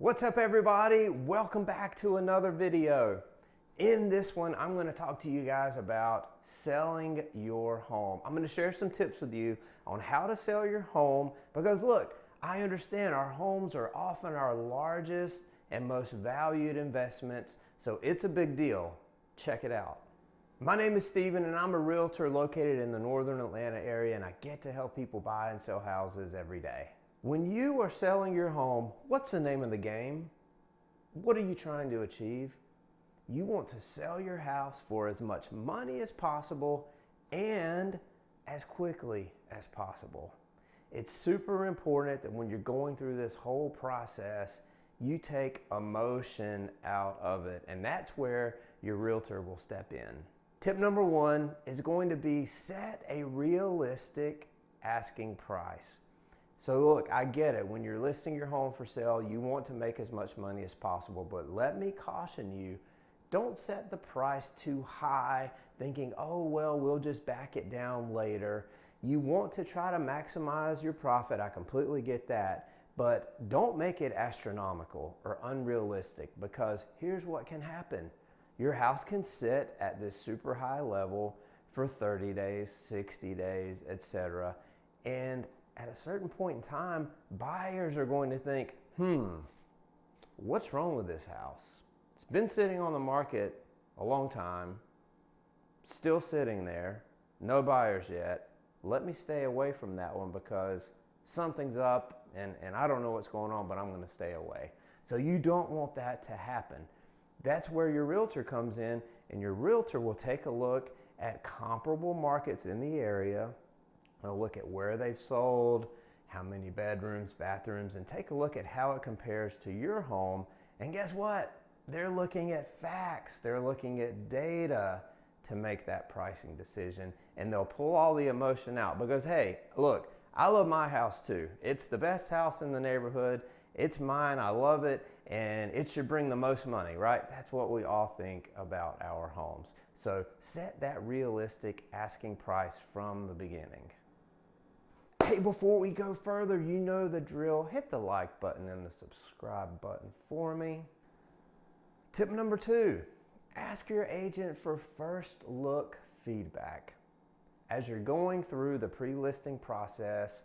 What's up everybody? Welcome back to another video. In this one, I'm going to talk to you guys about selling your home. I'm going to share some tips with you on how to sell your home because look, I understand our homes are often our largest and most valued investments, so it's a big deal. Check it out. My name is Steven and I'm a realtor located in the northern Atlanta area, and I get to help people buy and sell houses every day. When you are selling your home, what's the name of the game? What are you trying to achieve? You want to sell your house for as much money as possible and as quickly as possible. It's super important that when you're going through this whole process, you take emotion out of it, and that's where your realtor will step in. Tip number one is going to be set a realistic asking price. So look, I get it. When you're listing your home for sale, you want to make as much money as possible, but let me caution you, don't set the price too high thinking, oh, well, we'll just back it down later. You want to try to maximize your profit. I completely get that, but don't make it astronomical or unrealistic, because here's what can happen. Your house can sit at this super high level for 30 days, 60 days, etc. And at a certain point in time, buyers are going to think, what's wrong with this house? It's been sitting on the market a long time, still sitting there, no buyers yet. Let me stay away from that one because something's up and I don't know what's going on, but I'm going to stay away. So you don't want that to happen. That's where your realtor comes in, and your realtor will take a look at comparable markets in the area. They'll look at where they've sold, how many bedrooms, bathrooms, and take a look at how it compares to your home. And guess what? They're looking at facts. They're looking at data to make that pricing decision, and they'll pull all the emotion out because, hey, look, I love my house too. It's the best house in the neighborhood. It's mine. I love it, and it should bring the most money, right? That's what we all think about our homes. So set that realistic asking price from the beginning. Hey, before we go further, you know the drill. Hit the like button and the subscribe button for me. Tip number two, ask your agent for first look feedback. As you're going through the pre-listing process,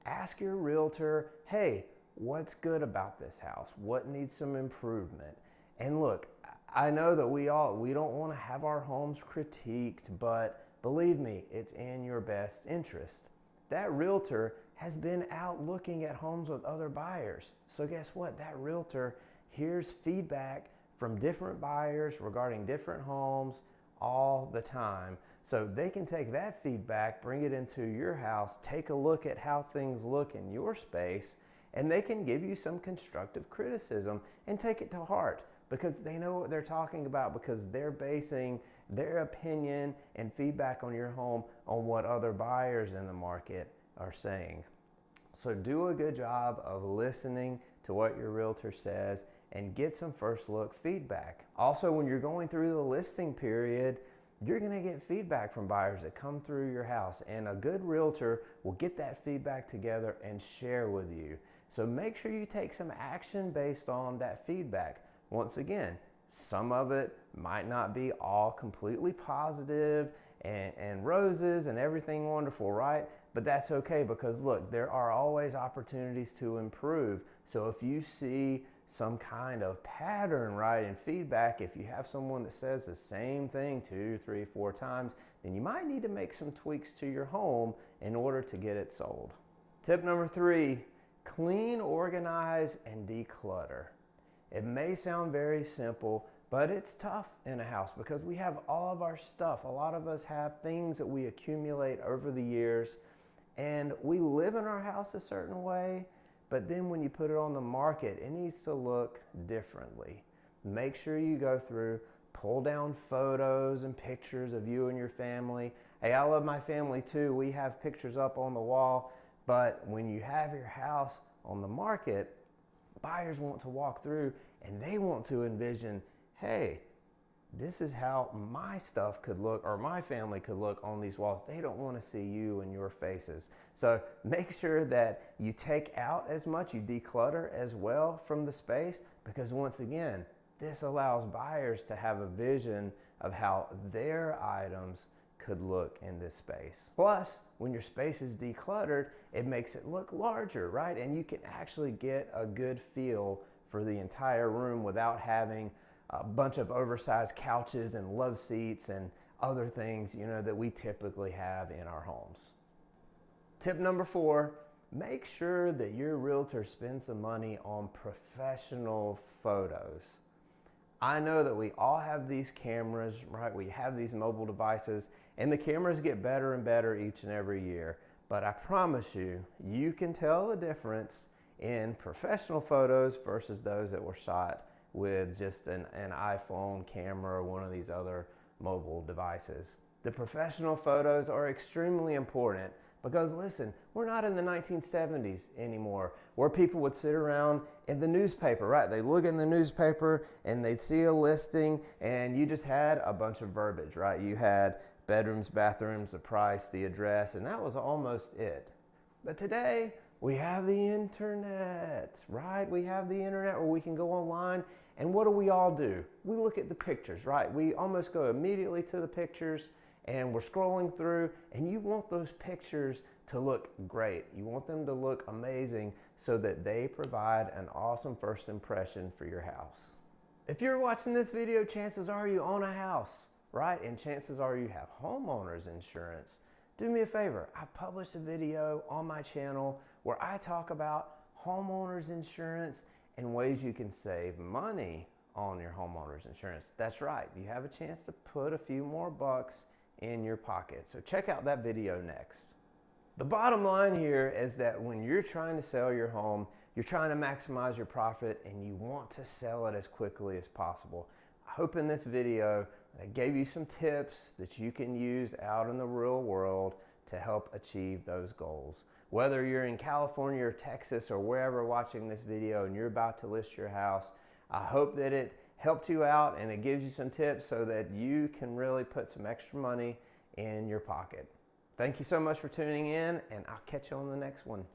ask your realtor, hey, what's good about this house? What needs some improvement? And look, I know that we don't want to have our homes critiqued, but believe me, it's in your best interest. That realtor has been out looking at homes with other buyers. So guess what? That realtor hears feedback from different buyers regarding different homes all the time. So they can take that feedback, bring it into your house, take a look at how things look in your space, and they can give you some constructive criticism and take it to heart because they know what they're talking about, because they're basing their opinion and feedback on your home on what other buyers in the market are saying. So do a good job of listening to what your realtor says and get some first look feedback. Also, when you're going through the listing period, you're going to get feedback from buyers that come through your house, and a good realtor will get that feedback together and share with you. So make sure you take some action based on that feedback. Once again, some of it might not be all completely positive and roses and everything wonderful, right? But that's okay, because look, there are always opportunities to improve. So if you see some kind of pattern, right, in feedback, if you have someone that says the same thing 2, 3, 4 times, then you might need to make some tweaks to your home in order to get it sold. Tip number 3, clean, organize, and declutter. It may sound very simple, but it's tough in a house because we have all of our stuff. A lot of us have things that we accumulate over the years, and we live in our house a certain way, but then when you put it on the market, it needs to look differently. Make sure you go through, pull down photos and pictures of you and your family. Hey, I love my family too. We have pictures up on the wall, but when you have your house on the market, buyers want to walk through and they want to envision, hey, this is how my stuff could look, or my family could look on these walls. They don't want to see you and your faces. So make sure that you take out as much, you declutter as well from the space, because once again, this allows buyers to have a vision of how their items could look in this space. Plus, when your space is decluttered, it makes it look larger, right? And you can actually get a good feel for the entire room without having a bunch of oversized couches and love seats and other things, you know, that we typically have in our homes. Tip number 4, make sure that your realtor spends some money on professional photos. I know that we all have these cameras, right? We have these mobile devices, and the cameras get better and better each and every year. But I promise you, you can tell the difference in professional photos versus those that were shot with just an iPhone camera or one of these other mobile devices. The professional photos are extremely important because listen, we're not in the 1970s anymore where people would sit around in the newspaper, right? They look in the newspaper and they'd see a listing and you just had a bunch of verbiage, right? You had bedrooms, bathrooms, the price, the address, and that was almost it. But today, we have the internet, right? We have the internet where we can go online, and what do we all do? We look at the pictures, right? We almost go immediately to the pictures and we're scrolling through, and you want those pictures to look great. You want them to look amazing so that they provide an awesome first impression for your house. If you're watching this video, chances are you own a house, right? And chances are you have homeowners insurance. Do me a favor, I published a video on my channel where I talk about homeowners insurance and ways you can save money on your homeowners insurance. That's right, you have a chance to put a few more bucks in your pocket. So check out that video next. The bottom line here is that when you're trying to sell your home, you're trying to maximize your profit and you want to sell it as quickly as possible. I hope in this video I gave you some tips that you can use out in the real world to help achieve those goals. Whether you're in California or Texas or wherever watching this video and you're about to list your house, I hope that it helped you out and it gives you some tips so that you can really put some extra money in your pocket. Thank you so much for tuning in, and I'll catch you on the next one.